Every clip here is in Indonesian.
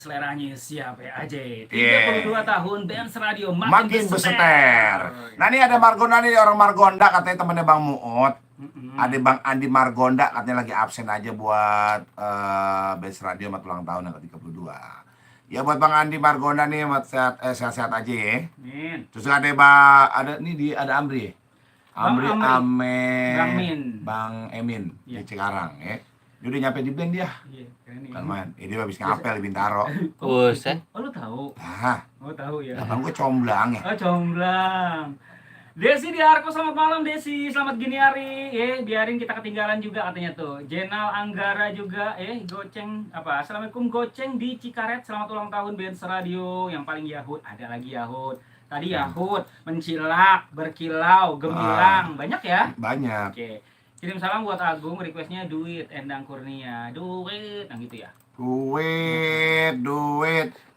Seleranya siapa aja? Iya. 32 tahun Benz Radio Makin beseter. Nah ini ada Margonda nih, orang Margonda katanya temennya Bang Muut. Ada Bang Andi Margonda katanya lagi absen aja buat Benz Radio 4 ulang tahun yang ke-32. Ya buat Bang Andi Margonda nih sehat-sehat aja ya. Amin. Terus ada ada Amri. Bang Amri. Ame Bang Emin Iya. di Cikarang ya. Dia udah nyampe di band dia. Iya, keren nih. Kan main. Ini habis ngapel di Bintaro. Buset. Oh, lu tahu? Nah, Oh, tahu ya. abang gue comblang ya. Oh, comblang. Desi di Arko, selamat malam Desi, selamat gini hari. Biarin kita ketinggalan juga katanya tuh. Jenal Anggara juga, goceng apa? Assalamualaikum goceng di Cikaret, selamat ulang tahun Benz Radio yang paling Yahud. Ada lagi Yahud. Tadi Yahud, mencilak, berkilau, gemilang, banyak ya? Banyak. Oke. Kirim salam buat Agung, requestnya duit, Endang Kurnia, duit, nah gitu ya. Duit.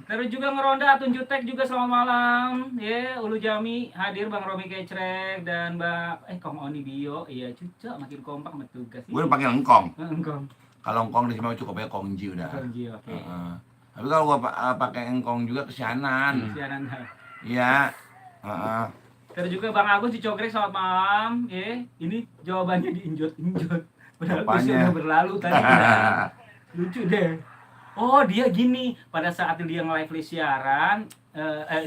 Terus juga ngeronda Atun Jutek juga selamat malam. Ulu Jami hadir Bang Romi Kecrek dan Mbak Kong Oni Bio. Iya, cucok makin kompak sama tugas. Gue panggil engkong. Engkong. Kalau engkong di sini cukup ya kongji udah. Kongji, oke. Tapi kalau gue pakai engkong juga kesianan. Kesianan. Iya. Terus juga Bang Agus di Cogrek selamat malam. Ini jawabannya diinjot-injot. Padahal udah berlalu tadi. Lucu deh. Oh, dia gini, pada saat dia nge-live siaran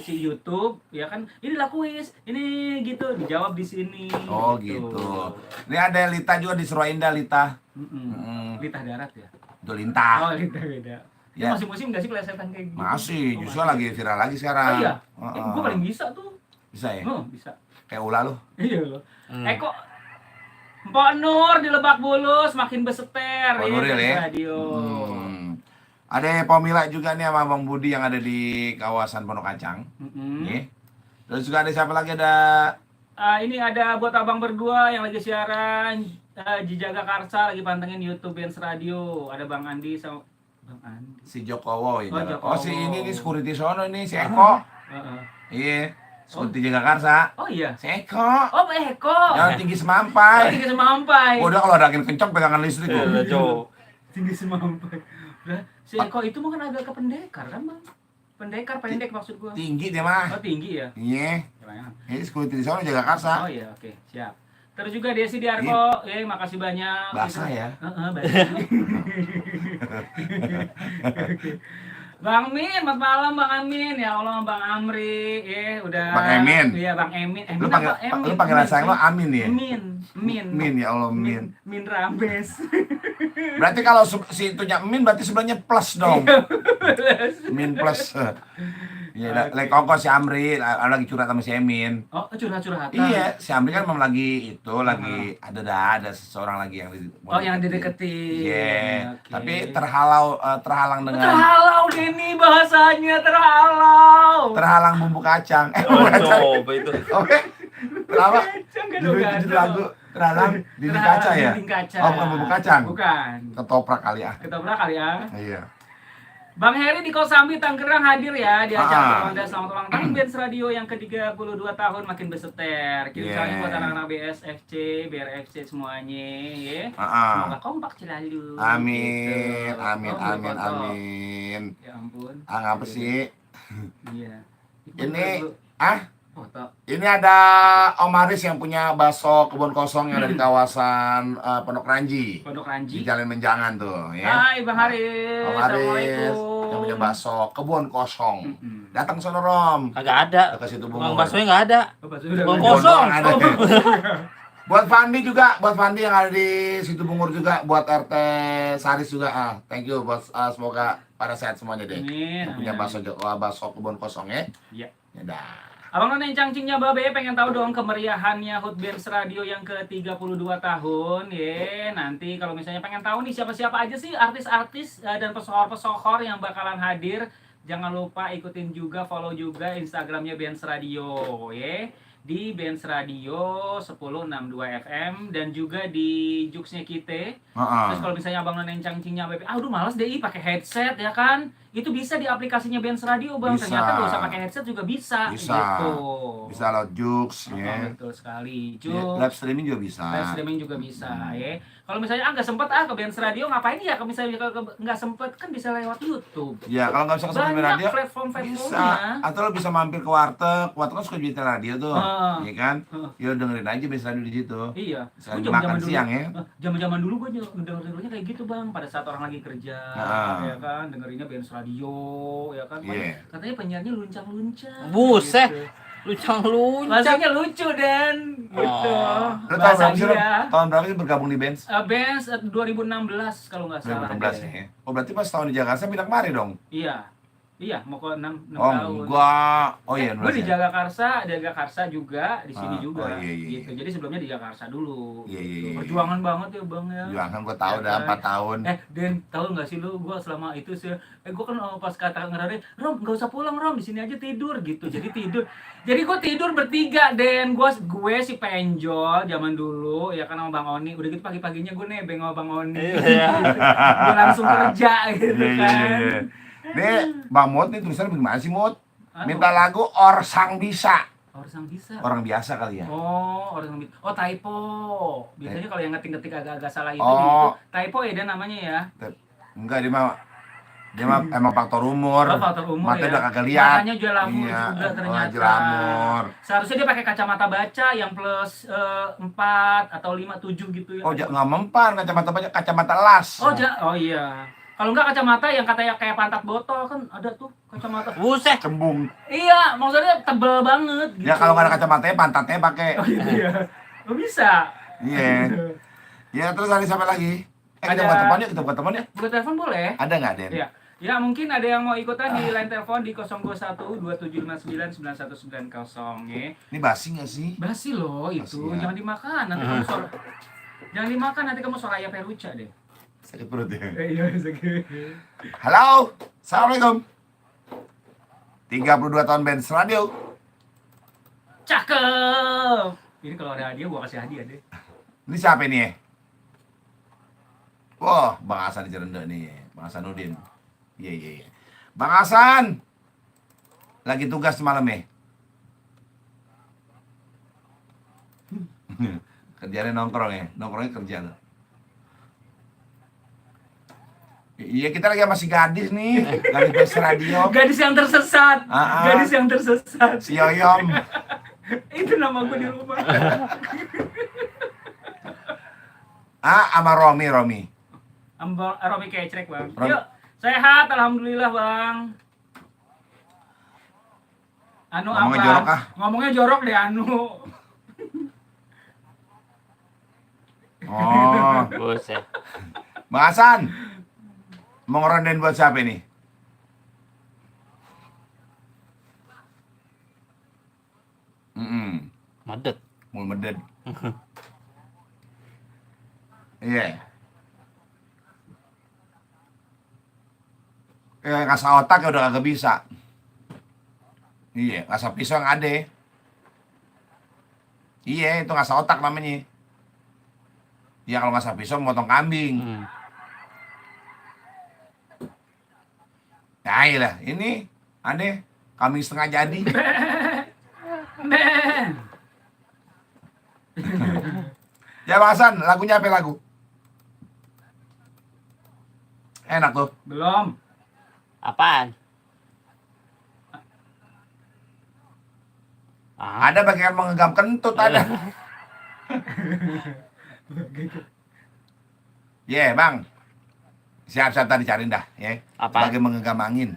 si YouTube, ya kan, inilah kuis, ini gitu, dijawab di sini. Oh gitu. Ini ada Lita juga di Surwainda, Lita. Lita darat ya? Itu Lintah. Oh, Lita beda. Ya. Masih musim nggak sih plesetan kayak gitu? Masih, justru lagi viral lagi sekarang. Oh iya? Gue paling bisa tuh. Bisa ya? Bisa. Kayak ulah lu. Iya loh. Kok Mpok Nur di Lebak Bulus makin beseter Mpok Nuril ya? Radio. Ada Pomila juga nih sama Bang Budi yang ada di kawasan Pondok Kacang. Terus juga ada siapa lagi ini ada buat abang berdua yang lagi siaran di Jagakarsa lagi pantengin YouTube Benz Radio. Ada Bang Andi sama Bang Andi. Si Jokowo ya. Jokowo. Si ini security sono ini si Eko. Iya. Security Jagakarsa. Oh iya. Si Eko. Oh, Eko. Yang tinggi semampai. Tinggi semampai. Udah kalau ada angin kencang pegangan listrik tuh. Tinggi semampai. Udah, si Eko itu mah kan agak ke pendekar kan, Bang? Pendekar pendek maksud gua. Tinggi dia mah. Oh, tinggi ya? Iya. Ini security sono Jagakarsa. Oh iya, oke, siap. Terus juga Desi di Arko, makasih banyak. Basah ya. Basah. Bang Min, selamat malam Bang Amin. Ya Allah Bang Amri, udah. Bang Emin. Iya Bang Emin. Lu panggilan sayang lo Amin ya? Min ya Allah Min. Min Rames. Berarti kalau si itunya Min berarti sebelahnya plus dong. Min plus. Iya, lagi kongkos si Amri lagi curhat sama si Emin. Oh, curhat-curhatan. Iya, si Amri kan memang lagi ada seseorang lagi yang yang dideketin. Iya. Tapi terhalang dengan terhalau Denny bahasanya terhalau. Terhalang bumbu kacang. Coba itu. Oke. Kenapa? Judul lagu terhalang dinding kaca ya? Dinding kaca. Oh, bukan bumbu kacang. Bukan. Ketoprak kali ya. Ketoprak kali ya. Iya. Bang Heri di Kosambi Tangerang hadir ya di acara Ronda Selamat Ulang Tahun Benz Radio yang ke-32 tahun makin beseter. Kirim salam buat anak-anak BSFC, BRFC semuanya ya. Semoga kompak selalu. Amin. Gitu. Amin. Ya ampun. Ngapa sih? Iya. Ini foto. Ini ada Om Aris yang punya bakso kebun kosong yang ada di kawasan Pondok Ranji. Di Jalan Menjangan tuh ya. Hai Bang Haris. Om Aris yang punya bakso kebun kosong. Datang sono Rom. Kagak ada. Ke situ Bang baksonya enggak ada. Kebun kosong. Buat Fandi yang ada di situ Bungur juga, buat RT Saris juga. Thank you buat semoga pada sehat semuanya deh. Punya bakso kebun kosong ya. Iya. Ya dah. Abang Nona cangcingnya Babe pengen tahu dong kemeriahannya Hot Benz Radio yang ke-32 tahun ya. Nanti kalau misalnya pengen tahu nih siapa-siapa aja sih artis-artis dan pesohor-pesohor yang bakalan hadir, jangan lupa ikutin juga, follow juga Instagramnya Benz Radio ya. Di Benz Radio 1062 FM dan juga di Juxnya kita. Terus kalau misalnya Abang Nona cangcingnya Babe, aduh malas deh pakai headset ya kan. itu bisa di aplikasinya Benz Radio Bang. Bisa. Ternyata nggak usah pakai headset juga bisa, Bisa. gitu. Bisa lewat Jux ya. Betul sekali. Ya, live streaming juga bisa. Live streaming juga bisa ya. Kalau misalnya nggak sempet ke Benz Radio ngapain ya? Kalau misalnya nggak sempet kan bisa lewat YouTube. Ya, kalau nggak bisa ke Banyak radio platform-platformnya. bisa. Atau lo bisa mampir ke warteg kan suka jual radio tuh, Heeh. ya kan? Heeh. Ya lo dengerin aja Benz Radio di situ. Iya. Misalnya Gua makan siang ya. Zaman-zaman dulu gue dengerin kayak gitu Bang, pada saat orang lagi kerja, ya kan, dengerinnya Benz Radio, ya kan. Iya. Katanya penyiarnya luncang-luncang. Buset. Gitu. Luncang-luncang. Bahasanya lucu dan gitu. Oh. Lo tahun Bahasa berapa sih? dia. Tahun berapa sih bergabung di Benz? Benz 2016 kalau nggak salah. 2016 deh. ya. Oh, berarti pas tahun di Jakarta pindah kemari dong. Iya. Iya, mau ke 6 Oh, tahun. enggak. Oh iya, Gue di 16 ya. Jagakarsa juga, di sini juga. Oh, iya. Gitu. Jadi sebelumnya di Jakarta dulu. Iya. Gitu. Perjuangan banget ya Bang ya. Jualan kan gua tahu Ya dah kan? 4 tahun. Den, tahu nggak sih lu, gue selama itu sih, gue kan pas kata ngerade, Rom, nggak usah pulang Rom, di sini aja tidur gitu. Jadi tidur. Jadi gue tidur bertiga, Den. Gue si penjol zaman dulu, ya kan sama Bang Oni. Udah gitu pagi-paginya gue nebeng sama Bang Oni. Iya. Gue langsung kerja gitu kan. Iya. Nih, Bang Mut nih tulisannya bagaimana sih Mut? Anu, Minta lagu Orsang Bisa. orang bisa. Orang biasa kali ya. Oh, orang yang oh typo. Biasanya kalau yang ngetik-ngetik agak-agak salah itu, Oh. itu typo ya Dan namanya ya. Enggak, dia mah emang faktor umur. Oh, faktor umur Mata ya. udah kagak lihat. Matanya jelamur Iya, juga ternyata. jelamur. Seharusnya dia pakai kacamata baca yang plus 4 atau 5 7 gitu ya. Oh, nggak mempan kacamata banyak, kacamata las. Oh iya. Kalau enggak kacamata yang katanya kayak pantat botol kan ada tuh kacamata. Buset. Cembung. Iya, maksudnya tebel banget gitu. Ya kalau nggak ada kacamatanya, pantatnya pakai. Oh gitu ya. Oh bisa. Iya. Ya terus ada siapa lagi? Kita Ada- buat teman yuk, kita buat teman yuk. Buat telepon boleh? Ada nggak, Den? Iya. Ya mungkin ada yang mau ikutan di line telepon di 021 2759 9190 ya. Ini basi nggak sih? Basi loh itu, Basi ya. jangan dimakan nanti kamu suara. Jangan dimakan nanti kamu Soraya Peruca deh. Sakit perut ya. Iya, sakit. Halo, Assalamualaikum. 32 tahun Benz Radio. Cakep. Ini kalau ada hadiah gua kasih hadiah deh. Ini siapa ini ya? Wah, Bang Hasan di Cirende nih, Bang Hasanuddin. Iya. Bang Hasan, lagi tugas semalam ya? Kerjanya nongkrong ya, nongkrongnya kerja loh. Iya, kita lagi masih gadis nih, lagi Benz Radio. Gadis yang tersesat. Gadis yang tersesat. Si Yoyom. Itu nama gua di rumah. Sama Romi. Romi Kecrek, Bang. Romi. Yuk, sehat alhamdulillah, Bang. Anu Ngomongnya apa? jorok, ah. Ngomongnya jorok deh anu. Oh, Buset. Bang Hasan, mau ngerondain buat siapa ini? Madet. Mau meded. Iya. Ngasah otak ya udah kagak bisa. Iya, ngasah pisau yang ada. Iya, itu ngasah otak namanya. Iya, kalau ngasah pisau motong kambing. Nah, iya ini aneh, kambing setengah jadi. Men. Ya Bang Hasan, lagunya apa lagu? Enak tuh. Belum. Apaan? Ah, Ada bagian mengenggam kentut ada. Ye, Bang. Siap-siap tadi cariin dah, ya. Apa? Bagian menggenggam angin.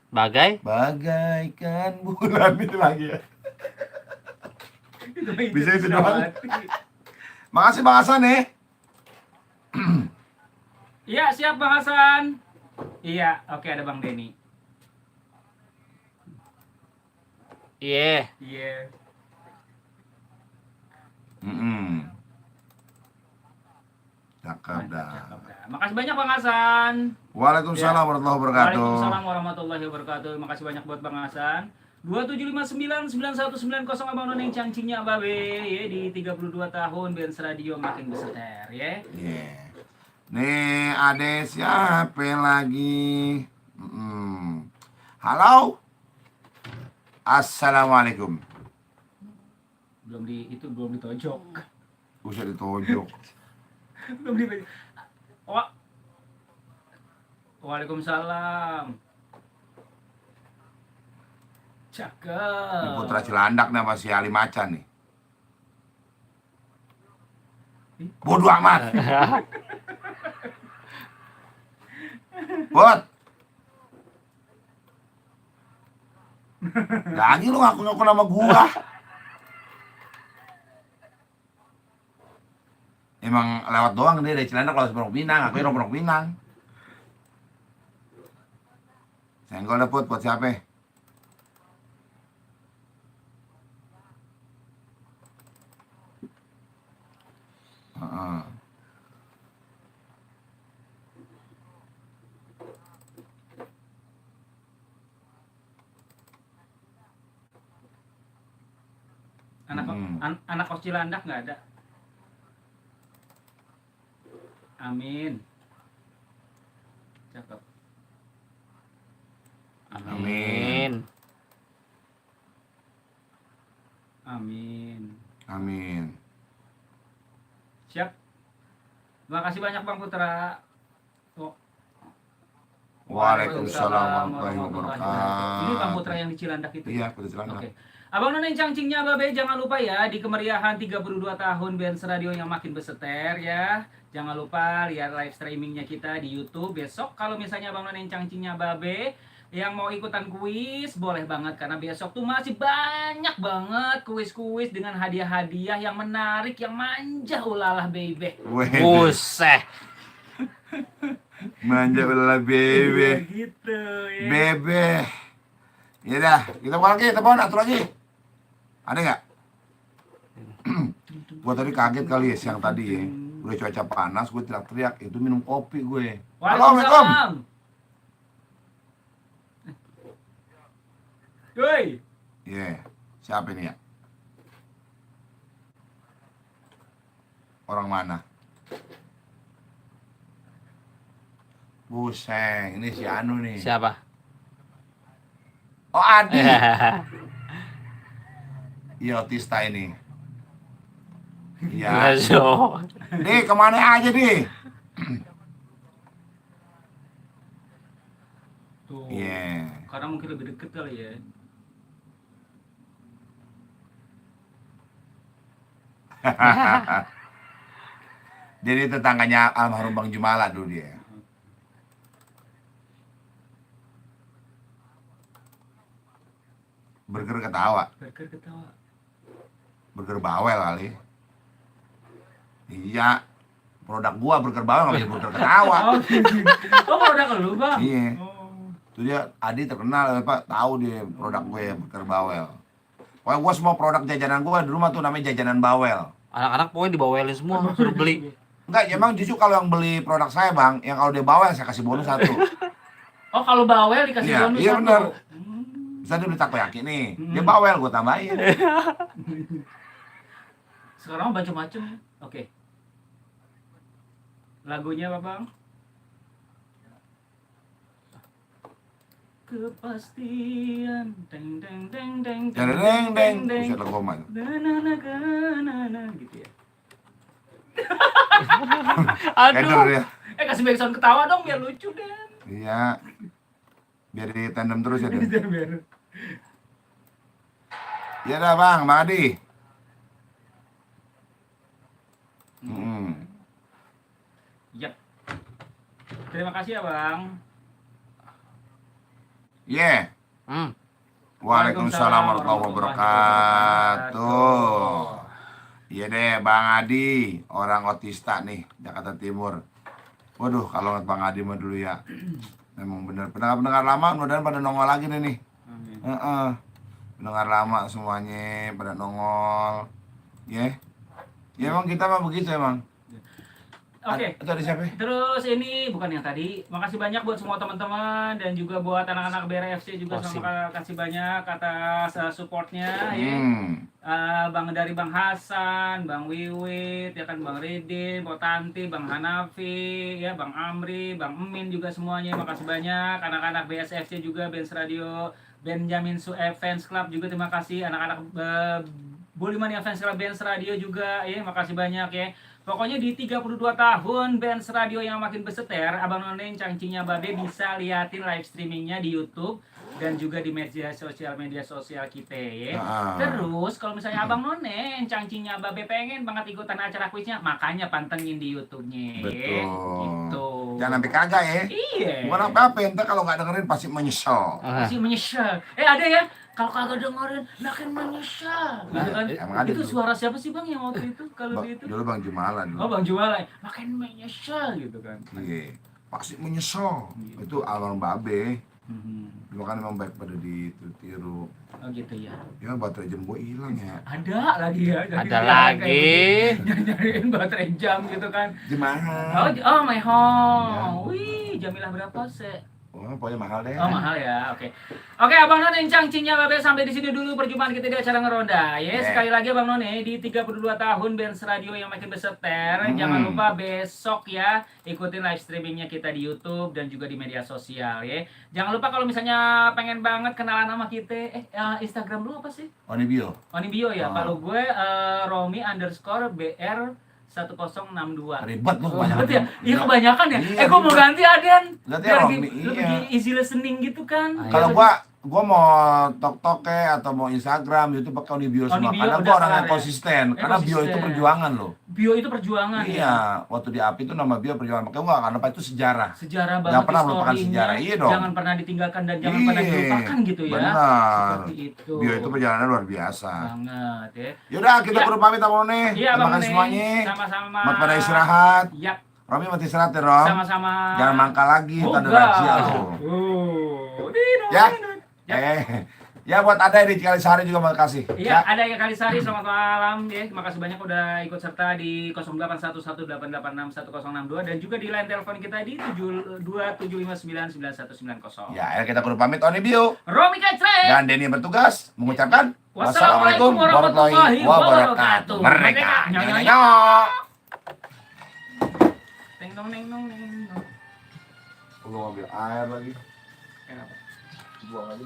bagai? Bagaikan bulan itu lagi ya. Bisa itu doang. Makasih Bang Hasan ya. Iya, siap Bang Hasan. Iya, oke ada Bang Denny. Iya. Iya. Cakep dah. Cakep dah. Makasih banyak Bang Hasan. Waalaikumsalam warahmatullahi wabarakatuh. Waalaikumsalam warahmatullahi wabarakatuh. Makasih banyak buat Bang Hasan. 27599190 Abang Noneng cangcingnya Babe ya di 32 tahun Benz Radio makin beseter ya. Iya. Nih ada siapa lagi? Halo. Assalamualaikum. Belum ditojok. Usah ditojok. Belum di. Waalaikumsalam. Cakep. Ini Putra Cilandak nih masih Ali Macan nih. Bodoh amat. Bot. Lagi lu ngaku-ngaku nama gua. Emang lewat doang dia dari Cilandak lewat Pondok Pinang, aku Pondok Pinang. Senggol dapet buat siapa? Heeh. Anak kos Cilandak nggak ada. Amin. Cakep. Amin. Amin. Amin. Siap. Terima kasih banyak Bang Putra. Waalaikumsalam warahmatullahi wabarakatuh. Ini Bang Putra yang di Cilandak itu. Iya, Putra Cilandak. Oke. Abang None cangcingnya Babe, jangan lupa ya di kemeriahan 32 tahun Benz Radio yang makin beseter ya. Jangan lupa lihat live streamingnya kita di YouTube besok. Kalau misalnya Abang None cangcingnya Babe yang mau ikutan kuis boleh banget karena besok tuh masih banyak banget kuis-kuis dengan hadiah-hadiah yang menarik, yang manja ulalah baby. Buset. Manja ulah bebe. Gitu ya. Bebe. Ya dah, kita mau lagi, telepon atur lagi. Ada nggak? Gua tadi kaget kali ya siang tadi ya. Udah cuaca panas, gue teriak-teriak, itu minum kopi gue. Halo, Assalamualaikum. Woi. Iya, siapa ini ya? Orang mana? Buseng, ini si Anu nih. Siapa? Oh, Adi. Iya, Otista ini. Iya. Masuk. Di, kemana aja, Di? Tuh. Iya. Karena mungkin lebih deket kali ya. Jadi tetangganya almarhum Bang Jumala dulu dia. Burger ketawa. Burger ketawa. Burger bawel kali. Iya. Produk gua burger bawel nggak bisa burger ketawa. Oh, gitu. Oh, produk lu, Bang. Iya. Oh. Itu dia Adi terkenal apa tahu dia produk gue burger bawel. Pokoknya gua semua produk jajanan gua di rumah tuh namanya jajanan bawel. Anak-anak pokoknya dibawelin semua, suruh beli. Enggak, emang justru kalau yang beli produk saya, Bang, yang kalau dia bawel saya kasih bonus 1. Oh, kalau bawel dikasih Iya, bonus iya 1. bener. Bisa dia beli takoyaki nih, dia bawel gue tambahin. Sekarang macam-macam. Oke. Lagunya apa, Bang? Kepastian deng deng deng deng Deng deng, bisa lagu koma. gitu ya. Keder Aduh. dia. Kasih backsound ketawa dong biar lucu Dan. Iya. Biar di tandem terus ya, Den. Biar. Iya dah, Bang, Bang Adi. Yap. Terima kasih ya, Bang. Yeah. Waalaikumsalam warahmatullahi wabarakatuh. Iya deh, Bang Adi, orang otista nih, Jakarta Timur. Waduh, kalau ngeliat Bang Adi mah dulu ya, memang bener. Pendengar-pendengar lama, mudah-mudahan pada nongol lagi nih. Amin. Pendengar lama semuanya pada nongol. Ya, ya emang kita mah begitu emang. Oke. Itu ada siapa? Terus ini bukan yang tadi. Makasih banyak buat semua teman-teman dan juga buat anak-anak BRFC juga Osim. sama kasih banyak atas supportnya ya. dari Bang Hasan, Bang Wiwit, ya kan Bang Ridin, Potanti, Bang Hanafi, ya Bang Amri, Bang Emin juga semuanya. Makasih banyak. Anak-anak BSFC juga, Benz Radio, Benjamin Sueb Fans Club juga terima kasih. Anak-anak Bulimania Fans Club Benz Radio juga, ya makasih banyak ya. Pokoknya di 32 tahun Benz Radio yang makin beseter, Abang None Cangcinya Babe bisa liatin live streamingnya di YouTube dan juga di media sosial kita ya. Terus kalau misalnya Abang None Cangcinya Babe pengen banget ikutan acara kuisnya, makanya pantengin di YouTube-nya. Betul. Gitu. Jangan sampai kagak ya. Iya. Bukan apa-apa, entar kalau nggak dengerin pasti menyesal. Masih menyesal. Ada ya, kalau kagak dengerin makin menyesal. Gitu kan? Emang ada Itu tuh. suara siapa sih Bang yang waktu itu kalau di itu? Dulu Bang Jumala dulu. Oh Bang Juala, makin menyesal gitu kan. Iya, pasti menyesal. Iya. Itu almarhum Babe. Mhm. Dulu kan memang baik pada ditiru. Oh gitu ya. Ya baterai jam gue hilang ya. Ada lagi ya. Jadi Ada dia lagi. kayak gitu, nyariin baterai jam gitu kan. Gimana? Oh my home. Wih, jamilah berapa sih? Oh, pokoknya mahal deh. Oh mahal ya, oke. Oke Abang None Cangcinya Babe sampai di sini dulu perjumpaan kita di acara ngeronda. Ya, sekali lagi Abang None di 32 tahun Benz Radio yang makin beseter. Jangan lupa besok ya ikutin live streamingnya kita di YouTube dan juga di media sosial ya. Jangan lupa kalau misalnya pengen banget kenalan sama kita, Instagram lu apa sih? Onibio. Onibio ya. Oh. Kalau gue Romi_BR 1062. Ribet lu Ribet ya? kebanyakan. Iya kebanyakan ya. Iya, Gue mau ribet. ganti Aden. Ganti Biar Romi, lebih iya. easy listening gitu kan. Kalau gua mau tok-tok atau mau Instagram itu pakai Onibio semua. Onibio Karena udah gua orang kelar yang ya. konsisten. Karena bio itu Konsisten. perjuangan loh. Bio itu perjuangan ya. Iya, waktu di API itu nama bio perjuangan. Makanya gua akan lupa itu sejarah. Sejarah banget Jangan pernah melupakan historinya, sejarah, iya dong. Jangan pernah ditinggalkan dan jangan pernah Iya, dilupakan gitu ya. benar. Seperti itu. Bio itu perjalanan luar biasa. Banget ya. Yaudah, kita Ya. perlu pamit Abang None. Iya Terima Bang kasih None. semuanya. Sama-sama. Selamat pada istirahat. Yap, Romi mati istirahat ya, Rom. sama-sama. Jangan mangkal lagi, Oh, tanda enggak. razia lo. Dino, Ya. Dino. Ya. Ya buat ada di Cikalisari juga makasih. Iya, ada yang Kalisari, selamat malam ya. Terima kasih banyak udah ikut serta di 081188616062 dan juga di line telepon kita di 727599190. Ya, akhirnya kita perlu pamit Onibio Romi Kacre. dan Denny yang bertugas mengucapkan Wassalamualaikum warahmatullahi wabarakatuh. Merdeka. Merdeka. Nyok. Neng nong neng nong neng nong. Lu ngambil air lagi. Kenapa? Buang lagi.